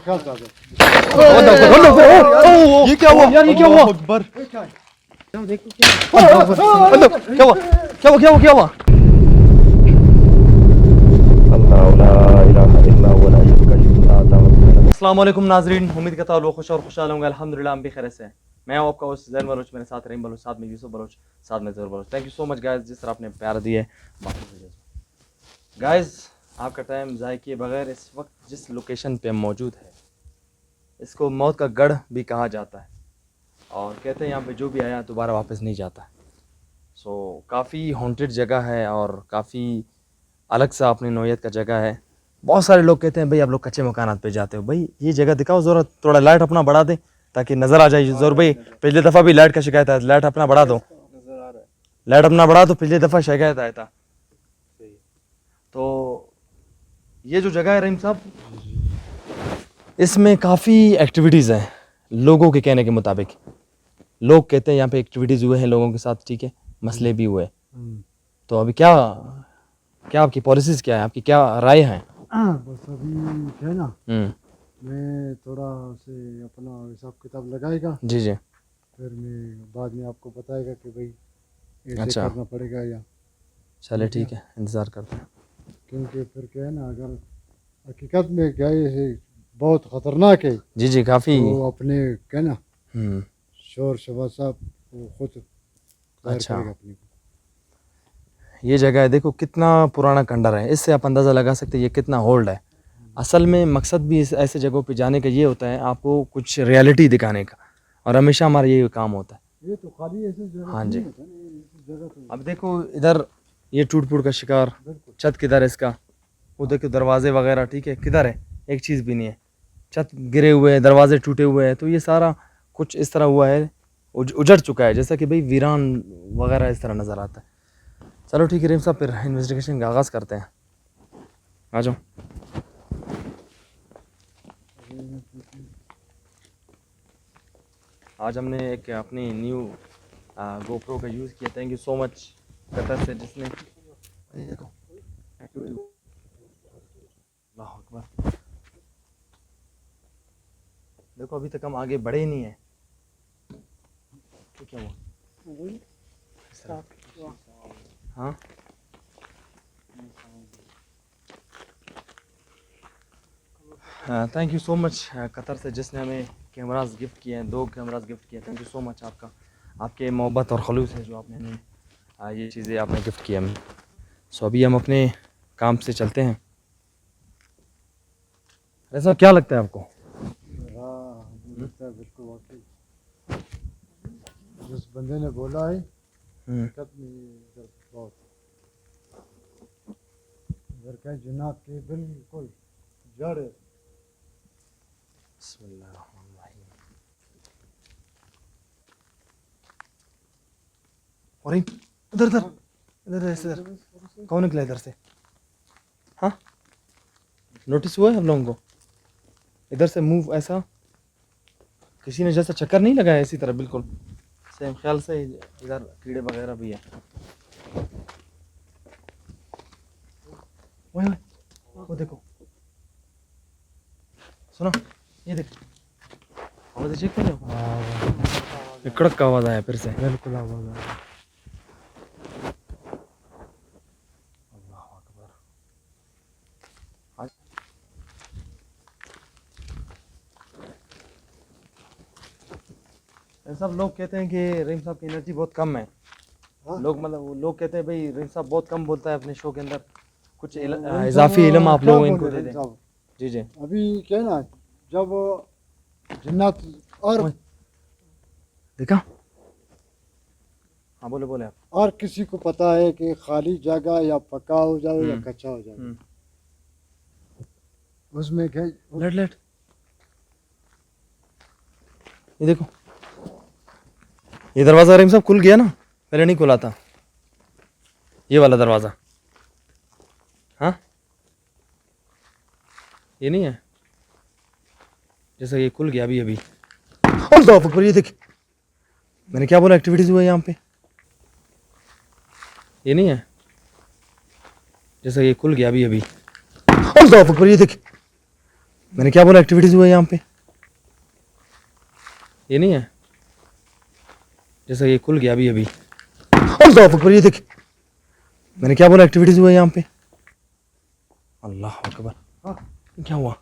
ये क्या हुआ यार, ये क्या हुआ? अकबर देखो क्या हुआ, क्या हुआ, क्या हुआ, क्या हुआ? अस्सलाम वालेकुम नाजरीन, उम्मीद करता हूँ लोग खुश और खुशहाल होंगे। अल्हम्दुलिल्लाह हम भी खैर से हैं। मैं हूँ आपका होस्ट ज़ैन बलोच, मेरे साथ रहीम बलोच, साथ में यूसुफ बलोच, साथ में ज़हर Baloch. Thank you so much guys, जिस तरह आपने प्यार दिए। गाइस आपका टाइम ज़ाय किए बगैर इस वक्त जिस लोकेशन पे मौजूद है, इसको मौत का गढ़ भी कहा जाता है और कहते हैं यहाँ पे जो भी आया दोबारा वापस नहीं जाता। सो काफ़ी हॉन्टेड जगह है और काफ़ी अलग सा अपनी नौयत का जगह है। बहुत सारे लोग कहते हैं भाई आप लोग कच्चे मकानात पे जाते हो, भाई ये जगह दिखाओ ज़रा, थोड़ा लाइट अपना बढ़ा दे ताकि नज़र आ जाए। ज़ोर भाई पिछली दफ़ा भी लाइट का शिकायत है, लाइट अपना बढ़ा दो, लाइट अपना बढ़ा दो, पिछली दफ़ा शिकायत आया था। तो ये जो जगह है रहीम साहब, इसमें काफ़ी एक्टिविटीज़ हैं लोगों के कहने के मुताबिक। लोग कहते हैं यहाँ पे एक्टिविटीज़ हुए हैं लोगों के साथ, ठीक है, मसले भी हुए। तो अभी क्या क्या आपकी पॉलिसीज़ क्या है, आपकी क्या राय है? बस अभी है ना, मैं थोड़ा से अपना हिसाब किताब लगाएगा, जी जी, फिर मैं बाद में आपको बताएगा कि भाई ऐसे अच्छा करना पड़ेगा या, चले ठीक है, इंतज़ार करते हैं। क्योंकि फिर क्या है ना, अगर हकीकत में क्या है ये बहुत ख़तरनाक है, जी जी, काफ़ी। तो अपने क्या ना शोर शबासा वो खुद जाहिर अच्छा, करेगा अपने को। ये जगह है, देखो कितना पुराना खंडर है, इससे आप अंदाज़ा लगा सकते हैं ये कितना होल्ड है। असल में मकसद भी इस ऐसे जगहों पे जाने का ये होता है आपको कुछ रियलिटी दिखाने का, और हमेशा हमारा ये काम होता है। ये तो खाली ऐसे जगह हाँ जी, नहीं होता ना, ये जगह तो अब देखो इधर ये टूट फूट का शिकार, छत किधर है इसका, वो देखो दरवाजे वगैरह, ठीक है, किधर है, एक चीज़ भी नहीं है। छत गिरे हुए हैं, दरवाजे टूटे हुए हैं, तो ये सारा कुछ इस तरह हुआ है, उजड़ चुका है, जैसा कि भाई वीरान वगैरह इस तरह नज़र आता है। चलो ठीक है रहीम साहब, फिर इन्वेस्टिगेशन का आगाज़ करते हैं, आ जाओ। आज हमने एक अपनी न्यू गोप्रो का यूज़ किया। Thank you so much Qatar से, जिसने ये देखो, अल्लाह अकबर, देखो अभी तक हम आगे बढ़े ही नहीं है। तो क्या हुआ? हाँ thank you so much Qatar से, जिसने हमें कैमरास गिफ्ट किए हैं, 2 कैमरास गिफ्ट किए हैं। थैंक यू सो मच आपका, आपके मोहब्बत और खलूस है जो आपने हमें ये चीज़ें आपने गिफ्ट किया हमें। सो अभी हम अपने काम से चलते हैं। ऐसा क्या लगता है आपको? हाँ, मुझे लगता है बिल्कुल वाकई जिस बंदे ने बोला है, हकीकत में इधर बहुत इधर क्या जिन्नात के बिल्कुल जड़ है। बिस्मिल्लाहिर्रहमानिर्रहीम। और इधर इधर इधर इधर कौन निकला इधर से? हाँ, नोटिस हुआ है हम लोगों को? इधर से मूव ऐसा किसी ने जैसा चक्कर नहीं लगाया इसी तरह, बिल्कुल सेम ख्याल से इधर कीड़े वगैरह भी है। ओए ओए, वो देखो, सुनो, ये देखो, आवाज़ चेक कर लो, ये कड़क का आवाज़ आया फिर से। बिल्कुल आवाज़ आ रही है। अल्लाह अकबर। सब लोग कहते हैं कि रहीम साहब की एनर्जी बहुत कम है। लोग मतलब वो लोग कहते हैं भाई रहीम साहब बहुत कम बोलता है अपने शो के अंदर, कुछ इजाफी इल्म आप क्या लोग बोले इनको दे रहीम दें। साहब, जी जी, अभी क्या है ना, जब जिन्नात और देखा, हाँ बोले बोले आप। और किसी को पता है कि खाली जगह या पक्का हो जाए या कच्चा हो जाए, उसमें क्या लेट लेट, ये देखो, ये दरवाज़ा रहीम साहब खुल गया ना, पहले नहीं खुला था ये वाला दरवाज़ा। हाँ, ये नहीं है, जैसा ये खुल गया अभी अभी। अल्लाह अकबर, ये देख, मैंने क्या बोला, एक्टिविटीज़ हुआ है यहाँ पे, ये नहीं है, जैसा ये खुल गया अभी अभी। अल्लाह अकबर, ये देख, मैंने क्या बोला एक्टिविटीज हुआ है यहाँ पे? ये नहीं है जैसा ये खुल गया अभी अभी। अल्लाह अकबर, ये देख, मैंने क्या बोला एक्टिविटीज हुआ है यहाँ पे। अल्लाह अकबर, क्या हुआ?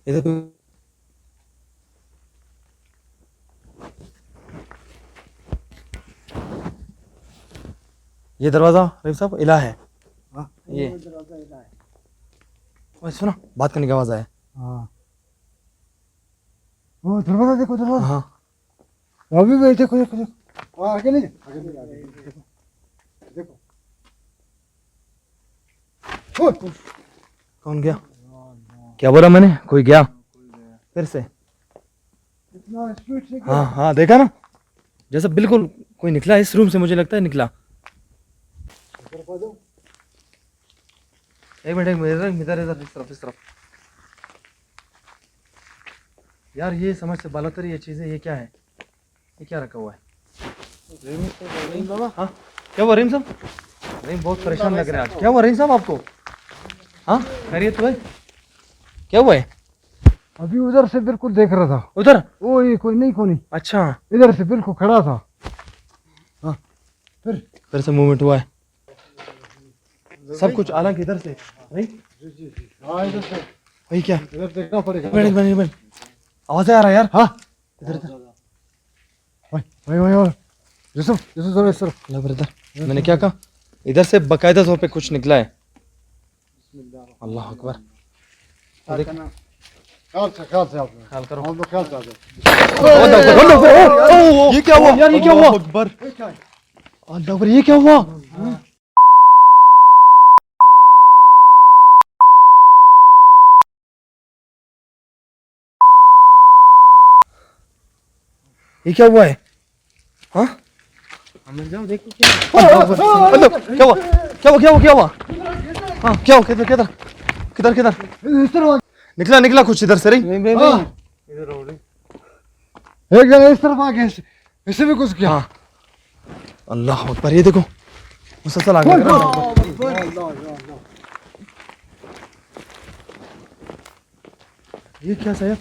ये देखो, ये दरवाजा रहीम साहब इला है। हाँ, ये दरवाजा इला है। ओए सुनो, बात करने की आवाज आया। हाँ, वो दरवाजा देखो, दरवाजा। हाँ अभी भी देखो देखो देखो, आगे नहीं, आगे नहीं, आगे नहीं, देखो देखो। ओए, कौन गया? क्या बोला मैंने? कोई गया फिर से? इतना स्पीड से हाँ हाँ, देखा ना, जैसा बिल्कुल कोई निकला इस रूम से, मुझे लगता है निकला। एक मिनट इधर इधर इधर, इस तरफ इस तरफ। यार ये समझ से बालोतर, ये चीजें, ये क्या है? ये क्या रखा हुआ है? रहीम बाबा, हाँ क्या हुआ रहीम साहब? रहीम बहुत परेशान लग रहे हैं आज। क्या हुआ रहीम साहब आपको? हाँ खैरियत है? क्या हुआ है? अभी उधर से बिल्कुल देख रहा था। उधर? ओ ये कोई नहीं, अच्छा, इधर से बिल्कुल खड़ा था। हाँ, फिर से मूवमेंट हुआ है सब कुछ, हालांकि इधर से नहीं। हाँ इधर से, वही क्या? इधर देखना पड़ेगा। एक मिनट, आवाज आ रहा है यार। हाँ, इधर इधर, भाई भाई भाई, यूसुफ यूसुफ जरा इस तरफ। अल्लाह इधर। मैंने क्या कहा? इधर से बकायदा तौर पे कुछ निकला है। अल्लाह अकबर, ख्याल से आप ख्याल करो। हम लोग ख्याल से आ जाओ। ये क्या हुआ यार? ये क्या हुआ? अकबर, अल्लाह अकबर, ये क्या हुआ? ये क्या हुआ है? हाँ जाओ देखो क्या। क्या हुआ? क्या हुआ? हाँ क्या हुआ? किधर किधर किधर किधर इस तरफ निकला कुछ इधर से? रही एक जगह इस तरफ आ गया, इससे भी कुछ किया। हाँ अल्लाह अकबर, ये देखो मुसलसल आ गया। ये क्या सही?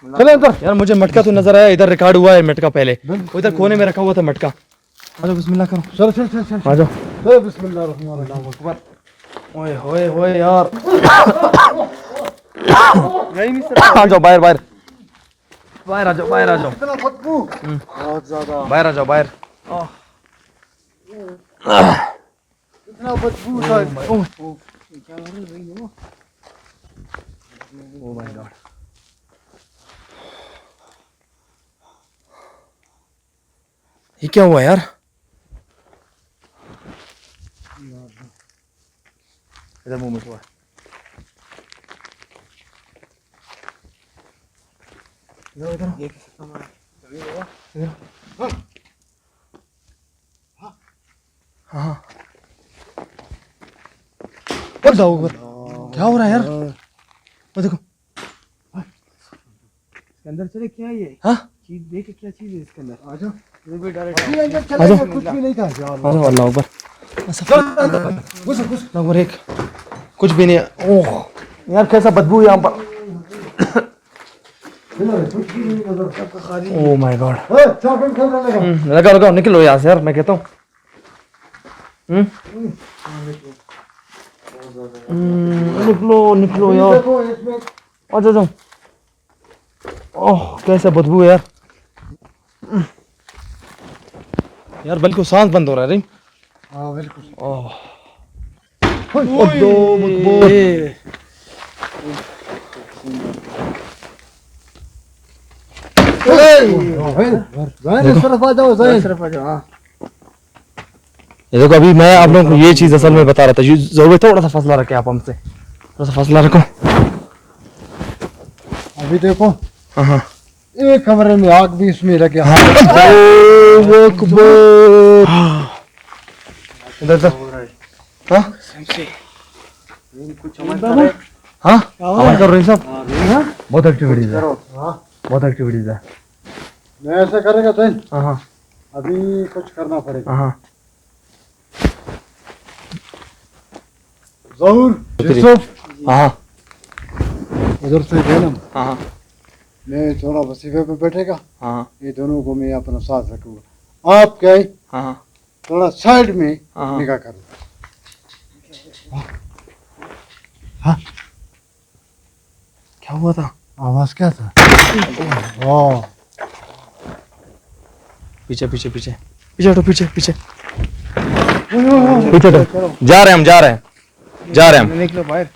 चलो अंदर। यार मुझे मटका तो नजर आया, इधर रिकॉर्ड हुआ है मटका पहले, उधर कोने में रखा हुआ था मटका। आ जाओ बिस्मिल्लाह करो। चल चल चल चल आ जाओ। चल बिस्मिल्लाह रहमान रहीम। ओए होए होए यार। आ जाओ बाहर बाहर बाहर आ जाओ, बाहर आ जाओ, इतना बदबू बहुत ज्यादा, बाहर आ जाओ, बाहर। इतना बदबू था। ओ माय गॉड, ये क्या हुआ यार? इधर मूवमेंट हुआ। इधर इधर ये कैसे कमरा है? इधर हाँ क्या हो रहा है यार? वो देखो इसके अंदर चले, क्या ये हाँ, चीज देखे, क्या चीज है इसके अंदर? आ जाओ, इधर भी डायरेक्ट आ जाओ। कुछ भी नहीं था यार। आ जाओ, अल्लाह अकबर। नंबर एक, कुछ भी नहीं है। ओह यार कैसा बदबू यहाँ पर। ओह माय गॉड, चॉकलेट खाने लगा। लगाओ लगाओ, निकलो यहाँ से यार, मैं कहता हूँ। निकलो निकलो यार, देखो इसमें आ जाओ जाओ। ओह कैसा बदबू है यार। यार बिल्कुल सांस बंद हो रहा है। रही हाँ बिल्कुल। ओह इस तरफ आ जाओ, इस तरफ आ जाओ। ये देखो, अभी मैं आप लोगों को ये चीज असल में बता रहा था। जरूर थोड़ा सा फासला रखे आप हमसे, थोड़ा सा फासला रखो। अभी देखो, हाँ हाँ एक कमरे में आग भी इसमें लग गया। इधर इधर हाँ हाँ आवाज कर रही साहब, बहुत एक्टिविटीज है, बहुत एक्टिविटीज है। मैं ऐसे करेगा तो हाँ हाँ अभी कुछ करना पड़ेगा। हाँ जहूर यूसुफ हाँ उधर से जैनम हाँ हाँ मैं थोड़ा वसीफे पे बैठेगा हाँ ये दोनों को मैं अपना साथ रखूंगा आप क्या है हाँ हाँ थोड़ा साइड में हाँ। निगाह करो हाँ क्या हुआ था? आवाज क्या था वाह पीछे पीछे पीछे पीछे हटो पीछे पीछे ओए, पीछे हटो। जा रहे हैं हम जा रहे हैं निकलो बाहर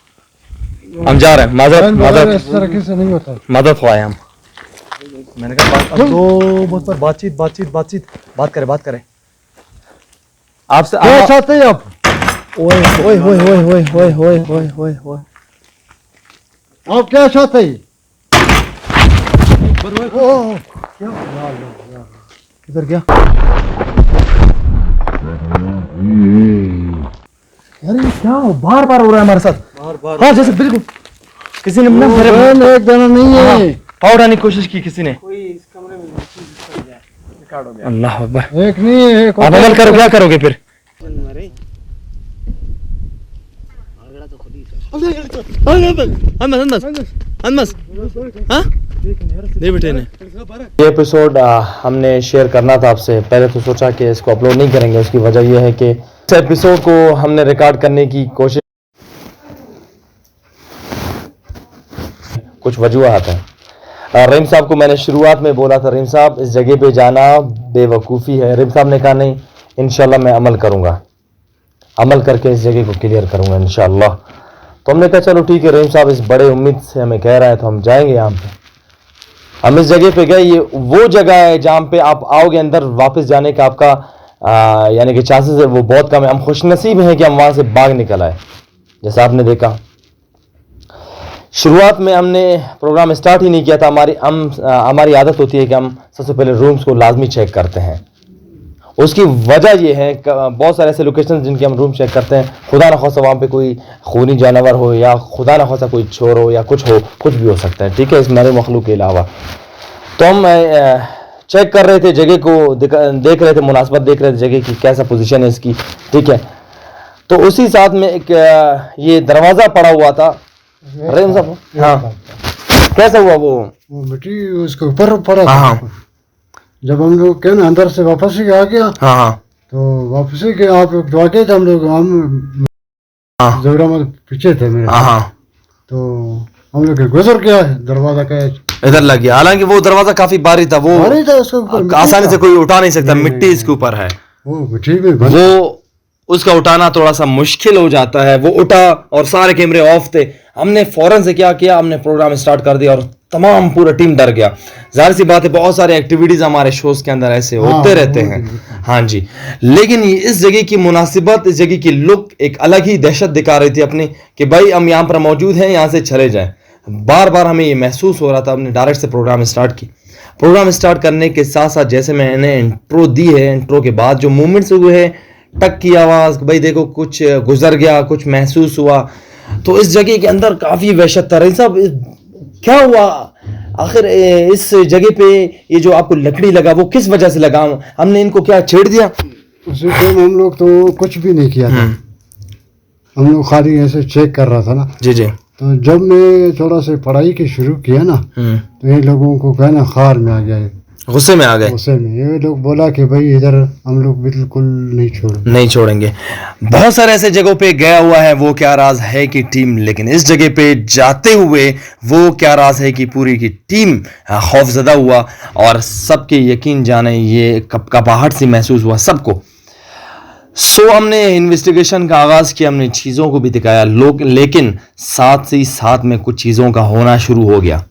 हम जा रहे हैं बगैर मदद इस तरीके से नहीं होता मदद हुआ है हम। मैंने कहा अब दो मुझ पर बात करें आपसे क्या चाहते हैं आप ओए ओए ओए ओए ओए ओए ओए ओए ओए ओए आप क्या चाहते हैं ओह, क्या यार। इधर क्या? अरे क्या बार बार हो रहा है हमारे साथ हाँ जैसे बिल्कुल किसी ने ना मेरे बहन एक दाना नहीं है पाव उठाने की कोशिश की किसी ने अल्लाह अकबर एक नहीं है एक आप अमल करो क्या करोगे फिर ये एपिसोड हमने शेयर करना था आपसे पहले तो सोचा कि इसको अपलोड नहीं करेंगे उसकी वजह यह है कि इस एपिसोड को हमने रिकॉर्ड करने की कोशिश कुछ वजूहात हैं। रहीम साहब को मैंने शुरुआत में बोला था रहीम साहब इस जगह पे जाना बेवकूफ़ी है। रहीम साहब ने कहा नहीं इंशाल्लाह मैं अमल करूँगा अमल करके इस जगह को क्लियर करूँगा इंशाल्लाह। तो हमने कहा चलो ठीक है रहीम साहब इस बड़े उम्मीद से हमें कह रहा है तो हम जाएंगे यहाँ पे। हम इस जगह पे गए ये वो जगह है जहाँ पे आप आओगे अंदर वापस जाने का आपका यानी कि चांसेस है वो बहुत कम है। हम खुशनसीब हैं कि हम वहाँ से भाग निकल आए। जैसा आपने देखा शुरुआत में हमने प्रोग्राम स्टार्ट ही नहीं किया था। हमारी आदत होती है कि हम सबसे पहले रूम्स को लाजमी चेक करते हैं। उसकी वजह यह है बहुत सारे ऐसे लोकेशन जिनके हम रूम चेक करते हैं खुदा न खासा वहाँ पे कोई खूनी जानवर हो या खुदा न खासा कोई चोर हो या कुछ भी हो सकता है ठीक है इस मरे मखलूक के अलावा। तो हम चेक कर रहे थे जगह को देख रहे थे मुनासबत देख रहे थे जगह की कैसा पोजीशन है इसकी ठीक है। तो उसी साथ में एक ये दरवाज़ा पड़ा हुआ था रहीम साहब हाँ कैसा हुआ वो मिट्टी उसके ऊपर पड़ा हाँ था जब हम लोग क्या ना अंदर से वापस ही आ गया हाँ हाँ तो वापस ही गए आप लोग दुआ के थे हम जोरा में पीछे थे मेरे हाँ हाँ तो हम लोग गुजर गया दरवाजा का इधर लग गया। हालांकि वो दरवाजा काफी भारी था वो भारी था उसके ऊपर आसानी से कोई उठा नहीं सकता मिट्टी इसके ऊपर है वो मिट्टी में बंद वो उसका उठाना थोड़ा सा मुश्किल हो जाता है। वो उठा और सारे कैमरे ऑफ थे। हमने फौरन से क्या किया हमने प्रोग्राम स्टार्ट कर दिया और तमाम पूरा टीम डर गया। जाहिर सी बात है बहुत सारे एक्टिविटीज हमारे शोज के अंदर ऐसे होते रहते हैं हाँ जी। लेकिन इस जगह की मुनासिबत इस जगह की लुक एक अलग ही दहशत दिखा रही थी अपनी कि भाई हम यहाँ पर मौजूद हैं यहाँ से चले जाएं। बार बार हमें ये महसूस हो रहा था। हमने डायरेक्ट से प्रोग्राम स्टार्ट की। प्रोग्राम स्टार्ट करने के साथ साथ जैसे मैंने इंट्रो दी है इंट्रो के बाद जो मूवमेंट्स हुए हैं टक की आवाज़ भाई देखो कुछ गुजर गया कुछ महसूस हुआ। तो इस जगह के अंदर काफ़ी वहशत था। रहीम साहब क्या हुआ आखिर इस जगह पे ये जो आपको लकड़ी लगा वो किस वजह से लगा हमने इनको क्या छेड़ दिया? उसी टाइम हम लोग तो कुछ भी नहीं किया था हम लोग खाली ऐसे चेक कर रहा था ना जी जी। तो जब मैं थोड़ा से पढ़ाई की शुरू किया ना तो ये लोगों को कहना खार में आ गया गुस्से में आ गए गुस्से में ये लोग बोला कि भाई इधर हम लोग बिल्कुल नहीं छोड़ेंगे। बहुत सारे ऐसे जगहों पे गया हुआ है वो क्या राज है कि टीम लेकिन इस जगह पे जाते हुए वो क्या राज है कि पूरी की टीम खौफजदा हुआ और सबके यकीन जाने ये कपकपाहट सी महसूस हुआ सबको। सो हमने इन्वेस्टिगेशन का आगाज़ किया हमने चीज़ों को भी दिखाया लेकिन साथ ही साथ में कुछ चीज़ों का होना शुरू हो गया।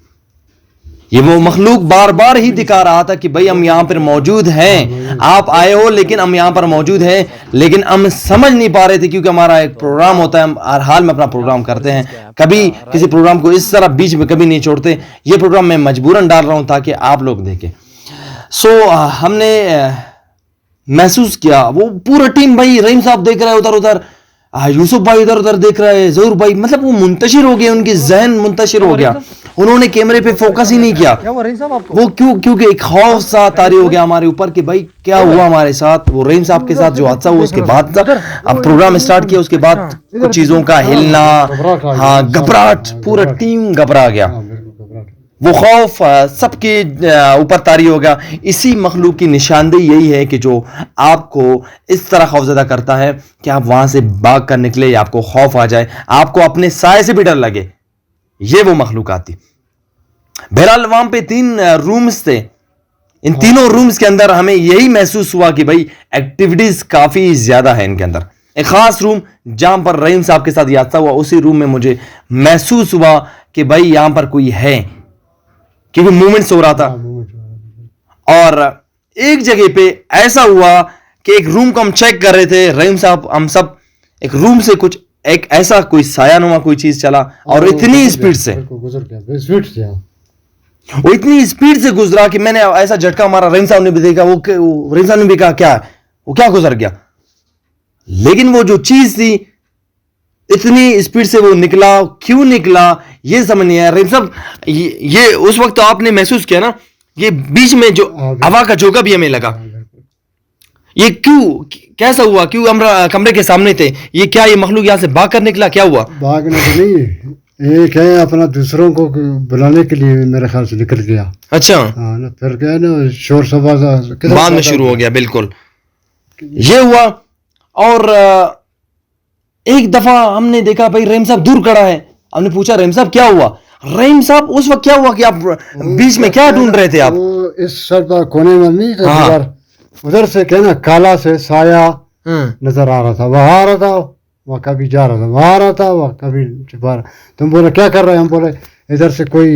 ये वो मखलूक बार बार ही दिखा रहा था कि भाई हम यहाँ पर मौजूद हैं आप आए हो लेकिन हम यहाँ पर मौजूद हैं लेकिन हम समझ नहीं पा रहे थे क्योंकि हमारा एक प्रोग्राम होता है हम हर हाल में अपना प्रोग्राम करते हैं कभी किसी प्रोग्राम को इस तरह बीच में कभी नहीं छोड़ते। ये प्रोग्राम मैं मजबूरन डाल रहा हूँ ताकि आप लोग देखें। सो हमने महसूस किया वो पूरा टीम भाई रहीम साहब देख रहा है उधर उधर यूसुफ भाई इधर उधर देख रहा है जहूर भाई मतलब वो मुंतशिर हो गए उनकी जहन मुंतशिर हो गया उन्होंने कैमरे पे फोकस ही नहीं किया। क्या हुआ रहीम साहब आपको? वो क्योंकि एक खौफ सा तारी हो गया हमारे ऊपर कि भाई क्या हुआ हमारे साथ। वो रहीम साहब के साथ जो हादसा हुआ उसके बाद अब प्रोग्राम स्टार्ट किया, उसके बाद कुछ चीजों का हिलना, हाँ घबराहट, पूरा टीम घबरा गया। वो खौफ सबके ऊपर तारी हो गया। इसी मखलूक की निशानदेही यही है कि जो आपको इस तरह खौफजदा करता है कि आप वहां से भाग कर निकले या आपको खौफ आ जाए, आपको अपने साए से भी डर लगे, ये वो मखलूक आती। बहरहाल वहां पे 3 रूम्स थे। इन तीनों रूम्स के अंदर हमें यही महसूस हुआ कि भाई एक्टिविटीज काफी ज्यादा है इनके अंदर। एक खास रूम जहां पर रहीम साहब के साथ ये हादसा हुआ, उसी रूम में मुझे महसूस हुआ कि भाई यहां पर कोई है, क्योंकि मूवमेंट्स हो रहा था। और एक जगह पे ऐसा हुआ कि एक रूम को हम चेक कर रहे थे, रहीम साहब हम सब, एक रूम से कुछ एक ऐसा कोई सायानुमा कोई चीज चला और इतनी स्पीड से गुजर गया, स्पीड से। वो इतनी स्पीड से गुजरा कि मैंने ऐसा झटका मारा, रहीम साहब ने भी देखा, वो रहीम साहब ने भी कहा क्या वो क्या गुजर गया। लेकिन वो जो चीज थी इतनी स्पीड से वो निकला, क्यों निकला ये समझ नहीं आया। रहीम साहब ये उस वक्त तो आपने महसूस किया ना, ये बीच में जो हवा का झोंका भी हमें लगा, ये क्यों कैसा हुआ, क्यों हम कमरे के सामने थे, ये क्या ये मखलूक यहां से भाग कर निकला, क्या हुआ? भागने तो नहीं, एक है अपना दूसरों को बुलाने के लिए मेरे ख्याल से निकल गया। अच्छा, हाँ ना, फिर क्या है ना शोर शराबा बाद में शुरू हो गया। बिल्कुल ये हुआ। और एक दफा हमने देखा भाई रहीम साहब दूर खड़ा है, हमने पूछा रहीम साहब क्या हुआ। रहीम साहब उस वक्त क्या हुआ कि आप बीच में क्या ढूंढ रहे थे आप? वो इस साइड पर कोने में नहीं था हाँ। दीवार, उधर से क्या ना काला से साया नजर आ रहा था, वहां आ रहा था, वह कभी जा रहा था, वहां आ रहा था, वह कभी छुपा रहा। तुम बोले क्या कर रहे हैं, हम बोले इधर से कोई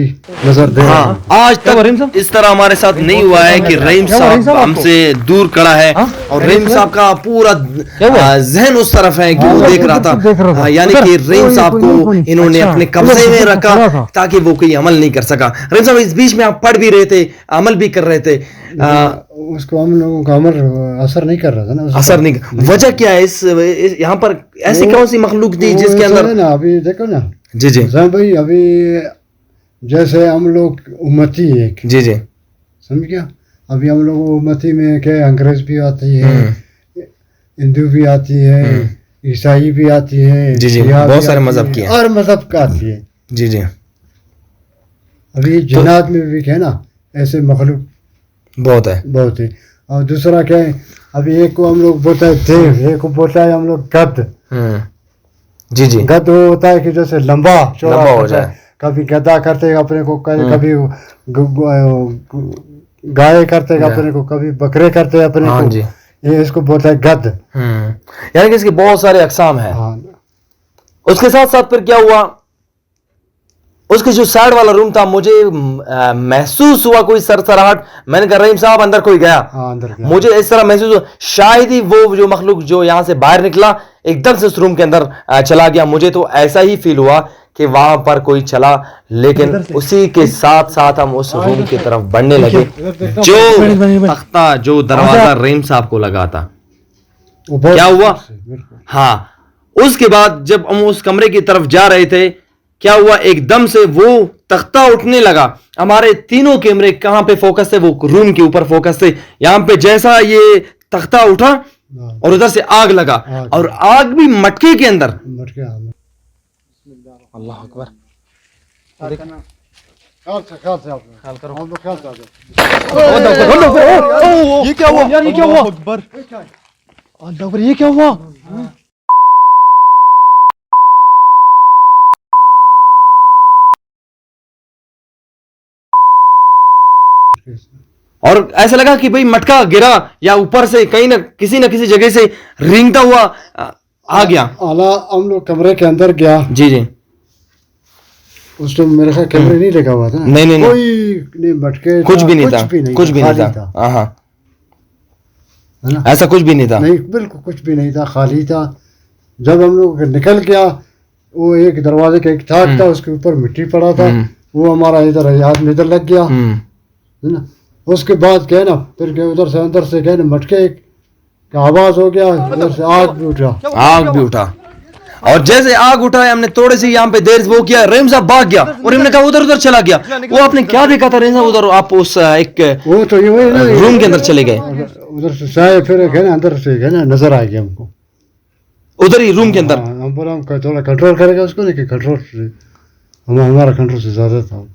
नजर दे रहा है। हाँ, आज तक इस तरह हमारे साथ नहीं हुआ है कि रहीम साहब हमसे दूर खड़ा है और रहीम साहब का पूरा जहन उस तरफ है कि वो देख रहा था, यानी कि रहीम साहब को इन्होंने अपने कब्जे में रखा ताकि वो कोई अमल नहीं कर सका। रहीम साहब इस बीच में आप पढ़ भी रहे थे, अमल भी कर रहे थे, उसको हम लोगों का अमल असर नहीं कर रहा था ना, असर नहीं। वजह क्या है इस यहाँ पर ऐसी कौन सी मखलूक थी जिसके अंदर ना, अभी देखो ना जी जी भाई, अभी जैसे हम लोग उम्मती एक जी जी समझ गया, अभी हम लोग उम्मती में क्या अंग्रेज भी आती है, हिंदू भी आती है, ईसाई भी आती है, जी जी, बहुत सारे मजहब की है, और मजहब का आती है जी जी। अभी जिन्नात में भी क्या ना ऐसे मखलूक बहुत है, बहुत है। और दूसरा क्या है, अभी एक को हम लोग बोलता है देव, एक को बोलता है हम लोग गद। जी जी, गद वो होता है कि जैसे लंबा चौड़ा हो जाए, कभी गदा करते अपने को, कभी गाय करते अपने को, कभी बकरे करते अपने को, जी। ये इसको बोलता है गद। यानी कि इसके बहुत सारे अकसाम हैं। उसके साथ साथ फिर क्या हुआ, उसके जो साइड वाला रूम था मुझे महसूस हुआ कोई सरसराहट। मैंने कहा रहीम साहब अंदर कोई गया। अंदर गया। मुझे इस तरह महसूस हुआ शायद ही वो जो मखलूक जो यहां से बाहर निकला एकदम से उस रूम के अंदर चला गया। मुझे तो ऐसा ही फील हुआ कि वहां पर कोई चला, लेकिन उसी के साथ साथ हम उस रूम की तरफ बढ़ने लगे जो तख्ता जो दरवाजा रहीम साहब को लगा था। क्या हुआ, हाँ उसके बाद जब हम उस कमरे की तरफ जा रहे थे क्या हुआ, एकदम से वो तख्ता उठने लगा। हमारे तीनों कैमरे कहां पे फोकस थे, वो रूम के ऊपर फोकस थे। यहां पे जैसा ये तख्ता उठा और उधर से आग लगा, और आग भी मटके के अंदर। अल्लाह अकबर। ये क्या हुआ यार, ये क्या हुआ, अकबर अल्लाह अकबर, ये क्या हुआ। और ऐसा लगा कि भाई मटका गिरा या ऊपर से कहीं ना किसी जगह से रेंगता हुआ आ गया। आला हम लोग कमरे के अंदर गया। जी जी, उस टाइम मेरे साथ कैमरे नहीं लगा हुआ था ना। नहीं कोई नहीं, मटके कुछ भी नहीं था, कुछ भी नहीं था। हाँ, ऐसा कुछ भी नहीं था, नहीं बिल्कुल कुछ भी नहीं था, खाली था। जब हम लोग निकल गया, वो एक दरवाजे का एक थाक था, उसके ऊपर मिट्टी पड़ा था, वो हमारा इधर हाथ में इधर लग गया है ना। उसके बाद क्या है ना, फिर क्या उधर से अंदर से क्या है ना मटके का आवाज हो गया, उधर से आग भी उठा, आग भी उठा। और जैसे आग उठाया हमने थोड़े से यहाँ पे देर वो किया, रहीम साहब भाग गया और हमने कहा उधर उधर चला गया। वो आपने क्या देखा था रहीम साहब उधर? आप उस एक वो तो ये वही ना, रूम के अंदर चले गए, उधर से साए फिर है ना, अंदर से है ना नजर आ गया हमको उधर ही रूम के अंदर। हाँ, हम बोला हम थोड़ा कंट्रोल करेगा उसको, लेकिन कंट्रोल से हमारा कंट्रोल से ज्यादा था।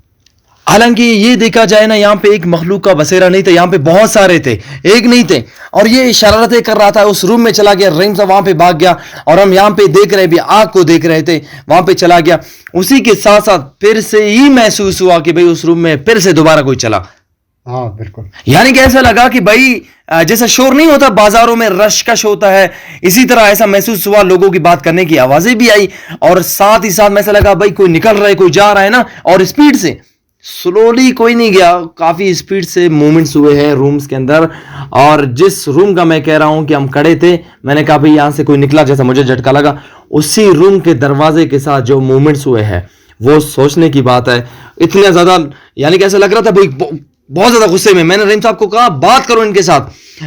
हालांकि ये देखा जाए ना, यहाँ पे एक मखलूक का बसेरा नहीं था, यहाँ पे बहुत सारे थे, एक नहीं थे। और ये शरारतें कर रहा था, उस रूम में चला गया, रहीम साहब वहां पे भाग गया और हम यहाँ पे देख रहे भी, आग को देख रहे थे, वहां पे चला गया। उसी के साथ साथ फिर से ही महसूस हुआ कि भाई उस रूम में फिर से दोबारा कोई चला। हाँ बिल्कुल, यानी कि ऐसा लगा कि भाई जैसा शोर नहीं होता बाजारों में, रश होता है, इसी तरह ऐसा महसूस हुआ। लोगों की बात करने की आवाजें भी आई और साथ ही साथ में ऐसा लगा भाई कोई निकल रहा है, कोई जा रहा है ना। और स्पीड से, स्लोली कोई नहीं गया, काफी स्पीड से मूवमेंट्स हुए हैं रूम्स के अंदर। और जिस रूम का मैं कह रहा हूं कि हम खड़े थे, मैंने कहा भाई यहां से कोई निकला, जैसा मुझे झटका लगा, उसी रूम के दरवाजे के साथ जो मूवमेंट्स हुए हैं वो सोचने की बात है। इतना ज्यादा, यानी कि ऐसा लग रहा था भाई बहुत ज्यादा गुस्से में। मैंने रहीम साहब को कहा बात करो इनके साथ।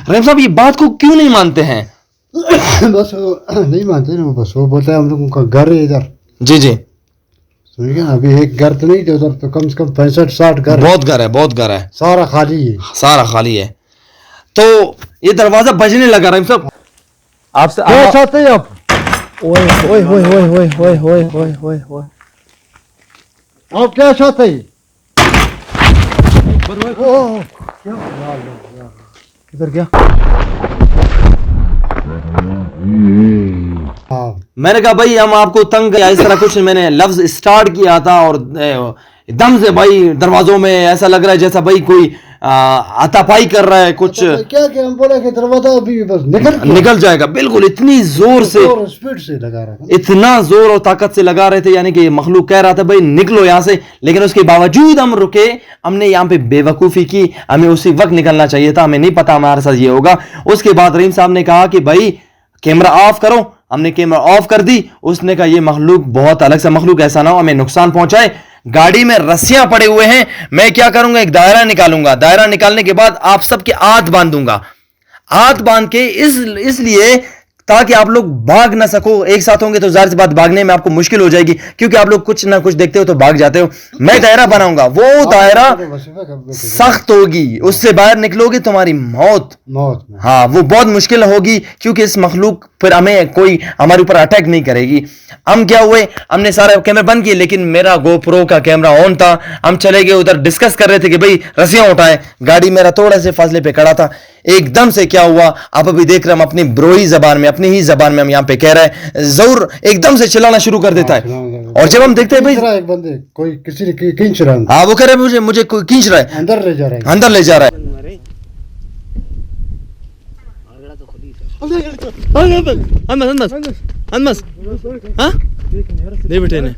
रहीम साहब ये बात को क्यों नहीं मानते हैं? बस वो नहीं मानते ना, बस वो बोलता है हम लोगों का घर है इधर। जी जी, समझ गया ना, अभी एक घर तो नहीं थे उधर, तो कम से कम 65-60 घर, बहुत घर है, बहुत घर है, सारा खाली है। सारा खाली है। तो ये दरवाजा बजने लगा। रहीम साहब आपसे क्या चाहते हैं आप? ओए ओए ओए ओए ओए ओए ओए ओए ओए ओए, आप क्या चाहते हैं? ओह, इधर क्या? हाँ मैंने कहा भाई हम आपको तंग किया, इस तरह कुछ मैंने लफ्ज स्टार्ट किया था और एकदम से भाई दरवाजों में ऐसा लग रहा है जैसा भाई कोई हाथापाई कर रहा है कुछ। क्या क्या हम बोला कि दरवाजा अभी बस निकल जाएगा, बिल्कुल इतनी जोर से, स्पीड से लगा रहा था। इतना जोर और ताकत से लगा रहे थे, यानी कि मखलूक कह रहा था भाई निकलो यहाँ से। लेकिन उसके बावजूद हम रुके, हमने यहाँ पे बेवकूफ़ी की, हमें उसी वक्त निकलना चाहिए था, हमें नहीं पता हमारे साथ ये होगा। उसके बाद रहीम साहब ने कहा कि भाई कैमरा ऑफ करो, हमने कैमरा ऑफ कर दी। उसने कहा ये मखलूक बहुत अलग सा मखलूक, ऐसा ना हो हमें नुकसान पहुंचाए। गाड़ी में रस्सियां पड़े हुए हैं, मैं क्या करूंगा, एक दायरा निकालूंगा, दायरा निकालने के बाद आप सबके हाथ बांध दूंगा, हाथ बांध के इसलिए ताकि आप लोग भाग ना सको। एक साथ होंगे तो जाहिर सी बात भागने में आपको मुश्किल हो जाएगी, क्योंकि आप लोग कुछ ना कुछ देखते हो तो भाग जाते हो। मैं दायरा बनाऊंगा, वो दायरा सख्त होगी, उससे बाहर निकलोगे तुम्हारी मौत। मौत में। हाँ, वो बहुत मुश्किल होगी, क्योंकि इस मखलूक फिर हमें कोई हमारे ऊपर अटैक नहीं करेगी। हम क्या हुए, हमने सारे कैमरे बंद किए, लेकिन मेरा गोप्रो का कैमरा ऑन था। हम चले गए उधर, डिस्कस कर रहे थे कि भाई रस्सियां उठाएं। गाड़ी मेरा थोड़ा से फासले पे खड़ा था। एकदम से क्या हुआ, आप अभी देख रहे हैं, हम अपनी ब्रोई जबान में, अपनी ही जबान में हम यहाँ पे कह रहे हैं, जरूर एकदम से चिल्लाना शुरू कर देता है। और जब हम देखते हैं भाई एक बंदे कोई किसी ने खींच रहा है, हाँ, वो कह रहे हैं मुझे कोई खींच रहा है, अंदर ले जा रहा है, अंदर ले जा रहा है। नहीं बेटे ने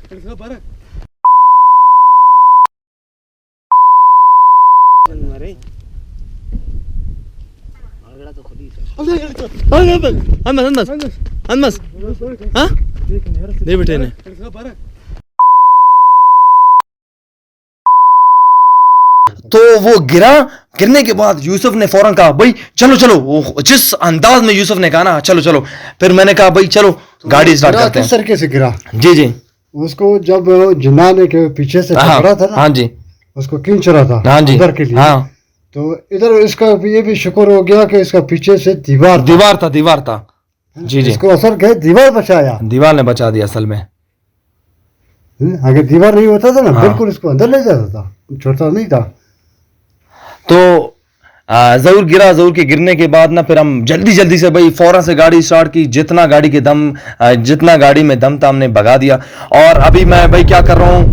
नहीं बेटे ने तो वो गिरा। गिरने के बाद यूसुफ ने फौरन कहा भाई चलो चलो, वो जिस अंदाज में यूसुफ ने कहा ना चलो चलो, फिर मैंने कहा भाई चलो गाड़ी स्टार्ट करते हैं। किस तरीके से गिरा? जी जी, उसको जब जिन्नाने के पीछे से पकड़ा था ना, हाँ जी, उसको खींच रहा था, हाँ जी, अंदर के लिए। हाँ, तो इधर इसका ये भी शुक्र हो गया कि इसका पीछे से दीवार था। जी जी, इसको असल के दीवार बचाया, दीवार ने बचा दिया असल में। अगर दीवार नहीं होता था ना, हाँ। बिल्कुल इसको अंदर ले जाता था, छोड़ता नहीं था। तो जरूर गिरा। जरूर के गिरने के बाद ना फिर हम जल्दी से भाई फौरन से गाड़ी स्टार्ट की, जितना जितना गाड़ी में दम था हमने भगा दिया। और अभी मैं भाई क्या कर रहा हूँ,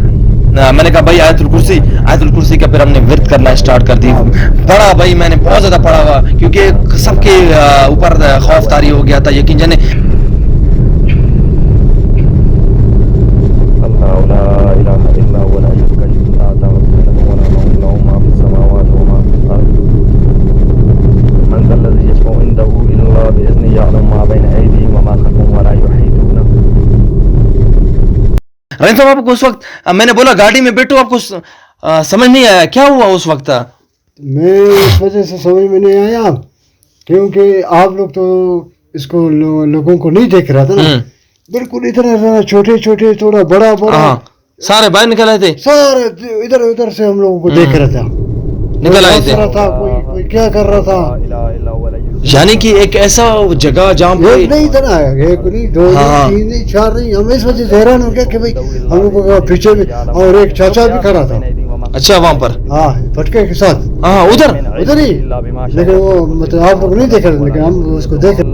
मैंने कहा भाई आयतुल कुर्सी का फिर हमने विर्द करना स्टार्ट कर दी। पढ़ा भाई मैंने, बहुत ज्यादा पढ़ा हुआ, क्योंकि सबके ऊपर खौफ तारी हो गया था, यकीन जाने। रहीम साहब आपको उस वक्त मैंने बोला गाड़ी में बैठो, आपको समझ नहीं आया क्या हुआ उस वक्त? मैं इस वजह से समझ में नहीं आया, क्योंकि आप लोग तो इसको लोगों को नहीं देख रहा था ना, बिल्कुल इतना छोटे छोटे, थोड़ा बड़ा बड़ा, हाँ सारे बाहर निकल आए थे, सारे इधर उधर से हम लोगों को देख रहा था, निकल आए हंस थे। रहा था, कोई क्या कर रहा था। यानी कि एक ऐसा जगह जहाँ एक पे नहीं था ना, एक नहीं, दो नहीं, हाँ। तीन नहीं, चार नहीं, हम इस वजह से हैरान हो गया कि भाई हम लोगों का पीछे भी और एक चाचा भी खड़ा था। अच्छा वहाँ पर, हाँ फटके के साथ हाँ उधर उधर ही, लेकिन वो मतलब आप लोग नहीं देख रहे, लेकिन हम उसको देख रहे।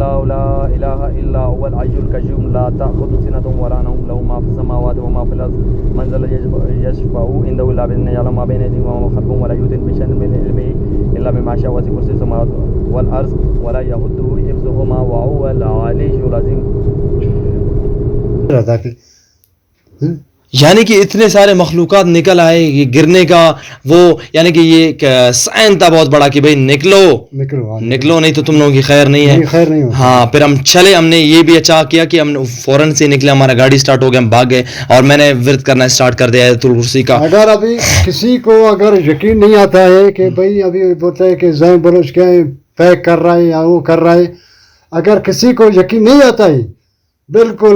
रहा था कि यानी कि इतने सारे मखलूकात निकल आए, ये गिरने का वो, यानी कि ये एक साइन था बहुत बड़ा कि भाई निकलो निकलो, हाँ, निकलो, नहीं तो तुम लोगों की खैर नहीं नहीं, है। खैर नहीं होती। हाँ फिर हम चले, हमने ये भी अच्छा किया कि हम फौरन से निकले, हमारा गाड़ी स्टार्ट हो गया, हम भाग गए और मैंने विर्द करना स्टार्ट कर दिया आयतुल कुर्सी का। अगर अभी किसी को अगर यकीन नहीं आता है कि भाई अभी बोलता है कि ज़ैन बलोच क्या है, पैक कर रहा है या वो कर रहा है, अगर किसी को यकीन नहीं आता है बिल्कुल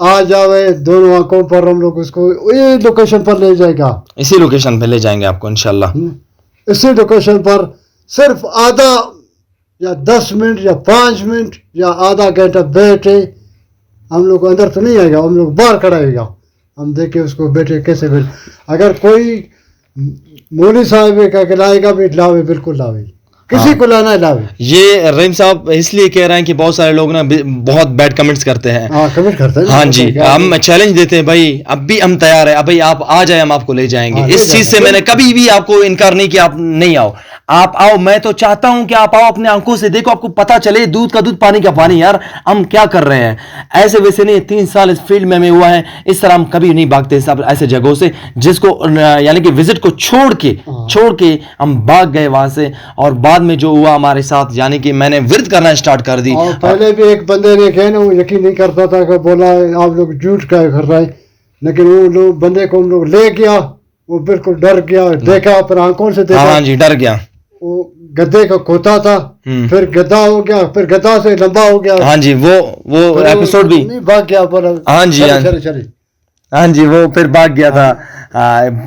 आ जावे, दोनों आंखों पर हम लोग उसको ये लोकेशन पर ले जाएगा, इसी लोकेशन पे ले जाएंगे आपको इंशाल्लाह। इसी लोकेशन पर सिर्फ आधा या 10 मिनट या 5 मिनट या आधा घंटा बैठे, हम लोग अंदर तो नहीं आएगा, हम लोग बाहर खड़ा आएगा, हम देखे उसको बैठे कैसे बैठे। अगर कोई मौलवी साहब का लाएगा भी लावे, बिल्कुल लावे, किसी को लाना है लावे। ये रहीम साहब इसलिए कह रहे हैं कि बहुत सारे लोग ना बहुत बैड कमेंट्स करते हैं। हाँ कमेंट करते हैं। हाँ जी, हम चैलेंज देते हैं भाई, अब भी हम तैयार है, अब भाई आप आ जाए, हम आपको ले जाएंगे। हाँ, इस चीज से मैंने कभी भी आपको इनकार नहीं किया, आप नहीं आओ, आप आओ। मैं तो चाहता हूं कि आप आओ, अपने आंखों से देखो, आपको पता चले दूध का दूध पानी का पानी, यार हम क्या कर रहे हैं। ऐसे वैसे नहीं, 3 साल इस फील्ड में हमें हुआ है, इस तरह हम कभी नहीं भागते सब ऐसे जगहों से जिसको यानी कि विजिट को छोड़ के हम भाग गए वहां से। और बाद में जो हुआ हमारे साथ, यानी कि मैंने विर्द करना स्टार्ट कर दी। और पहले भी एक बंदे ने कहा ना, वो यकीन नहीं करता था, कि बोला आप लोग झूठ क्या कर रहे हैं, लेकिन वो लोग बंदे को हम लोग ले गया, वो बिल्कुल डर गया, देखा अपने आंखों से देखा। हाँ जी, डर गया। वो गद्दे का खोता था, फिर गद्दा हो गया, फिर गद्दा से लंबा हो गया। हाँ जी, वो एपिसोड भी नहीं भाग गया पर। हाँ जी, चले हाँ जी, वो फिर भाग गया था।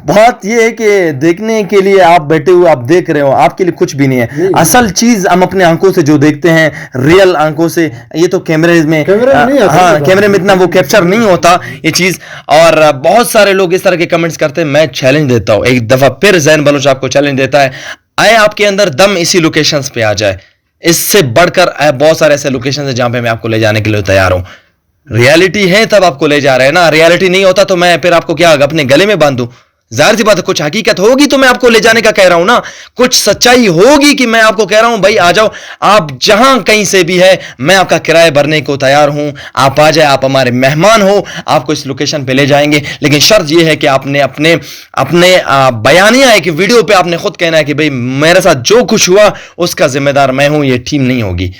बहुत ये है कि देखने के लिए आप बैठे हुए, आप देख रहे हो, आपके लिए कुछ भी नहीं है। असल चीज हम अपने आंखों से जो देखते हैं, रियल आंखों से, ये तो कैमरे में नहीं आता। हाँ कैमरे में इतना वो कैप्चर नहीं होता ये चीज। और बहुत सारे लोग इस तरह के कमेंट्स करते हैं। मैं चैलेंज देता हूँ एक दफा फिर, ज़ैन बलोच आपको चैलेंज देता है, आए आपके अंदर दम इसी लोकेशंस पे आ जाए, इससे बढ़कर बहुत सारे ऐसे लोकेशन है जहां पे मैं आपको ले जाने के लिए तैयार हूं। रियलिटी है तब आपको ले जा रहे हैं ना, रियलिटी नहीं होता तो मैं फिर आपको क्या अपने गले में बांधूं। जाहिर सी बात है, कुछ हकीकत होगी तो मैं आपको ले जाने का कह रहा हूं ना, कुछ सच्चाई होगी कि मैं आपको कह रहा हूं भाई आ जाओ, आप जहां कहीं से भी है, मैं आपका किराया भरने को तैयार हूं, आप आ जाए, आप हमारे मेहमान हो, आपको इस लोकेशन पे ले जाएंगे। लेकिन शर्त यह है कि आपने अपने बयानिया है कि वीडियो पे आपने खुद कहना है कि भाई मेरे साथ जो कुछ हुआ उसका जिम्मेदार मैं हूं, ये टीम नहीं होगी।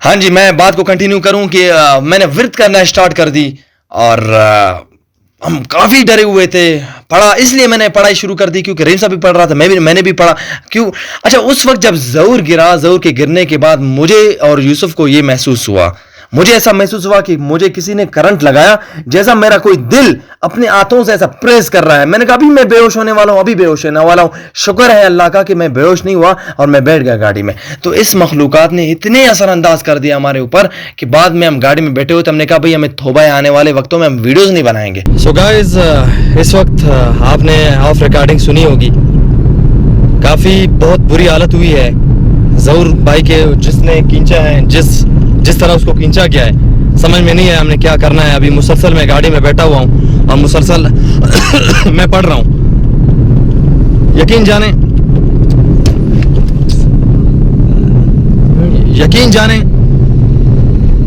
हाँ जी, मैं बात को कंटिन्यू करूं कि मैंने विर्द करना स्टार्ट कर दी और हम काफी डरे हुए थे। पढ़ा इसलिए मैंने पढ़ाई शुरू कर दी क्योंकि रहीम साहब भी पढ़ रहा था, मैंने भी पढ़ा। क्यों? अच्छा, उस वक्त जब ज़हूर गिरा, ज़हूर के गिरने के बाद मुझे और यूसुफ को ये महसूस हुआ, मुझे ऐसा महसूस हुआ कि मुझे किसी ने करंट लगाया, जैसा मेरा कोई दिल अपने हाथों से ऐसा प्रेस कर रहा है। मैंने कहा अभी मैं बेहोश होने वाला हूं, अभी बेहोश होने वाला हूं। शुक्र है अल्लाह का कि मैं बेहोश नहीं हुआ और मैं बैठ गया गाड़ी में। तो इस मखलूकात ने इतने असरअंदाज कर दिया हमारे ऊपर कि बाद में हम गाड़ी में बैठे हुए तो हमने कहा भाई हमें तौबा है, आने वाले वक्तों में हम वीडियोस नहीं बनाएंगे। सो गाइस, इस वक्त आपने ऑफ रिकॉर्डिंग सुनी होगी, काफ़ी बहुत बुरी हालत हुई है ज़हूर भाई के, जिसने खींचा है, जिस तरह उसको खींचा गया है, समझ में नहीं है हमने क्या करना है। अभी मुसलसल मैं गाड़ी में बैठा हुआ हूँ और मुसलसल मैं पढ़ रहा हूँ। यकीन जाने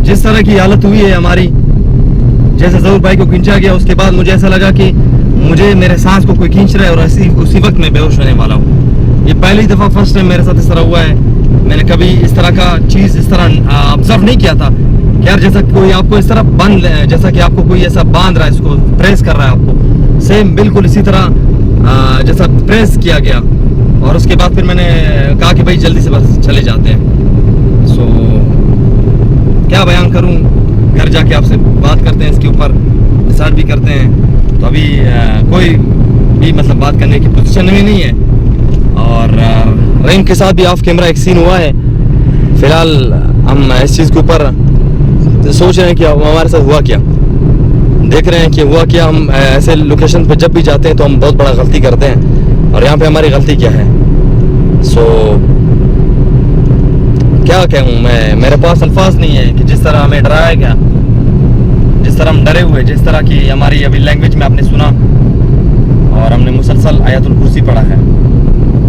जिस तरह की हालत हुई है हमारी, जैसे ज़हूर भाई को खींचा गया, उसके बाद मुझे ऐसा लगा कि मुझे मेरे सांस को कोई खींच रहा है और उसी वक्त मैं बेहोश होने वाला हूँ। ये पहली दफ़ा फर्स्ट टाइम मेरे साथ इस तरह हुआ है। मैंने कभी इस तरह का चीज़ इस तरह ऑब्जर्व नहीं किया था यार, जैसा कोई आपको इस तरह जैसा कि आपको कोई ऐसा बांध रहा है, इसको प्रेस कर रहा है आपको, सेम बिल्कुल इसी तरह जैसा प्रेस किया गया। और उसके बाद फिर मैंने कहा कि भाई जल्दी से बस चले जाते हैं। सो क्या बयान करूं, घर जाके आपसे बात करते हैं, इसके ऊपर डिसाइड भी करते हैं। तो अभी कोई भी मतलब बात करने की पोजीशन में नहीं है। और रहीम के साथ भी ऑफ कैमरा एक सीन हुआ है। फिलहाल हम इस चीज़ के ऊपर सोच रहे हैं कि हमारे साथ हुआ क्या, देख रहे हैं कि हुआ क्या। हम ऐसे लोकेशन पे जब भी जाते हैं तो हम बहुत बड़ा गलती करते हैं, और यहाँ पे हमारी गलती क्या है। सो क्या कहूँ मैं, मेरे पास अल्फाज नहीं है कि जिस तरह हमें डराया गया, जिस तरह हम डरे हुए, जिस तरह की हमारी अभी लैंग्वेज में आपने सुना, और हमने मुसलसल आयतुल कुर्सी पढ़ा है।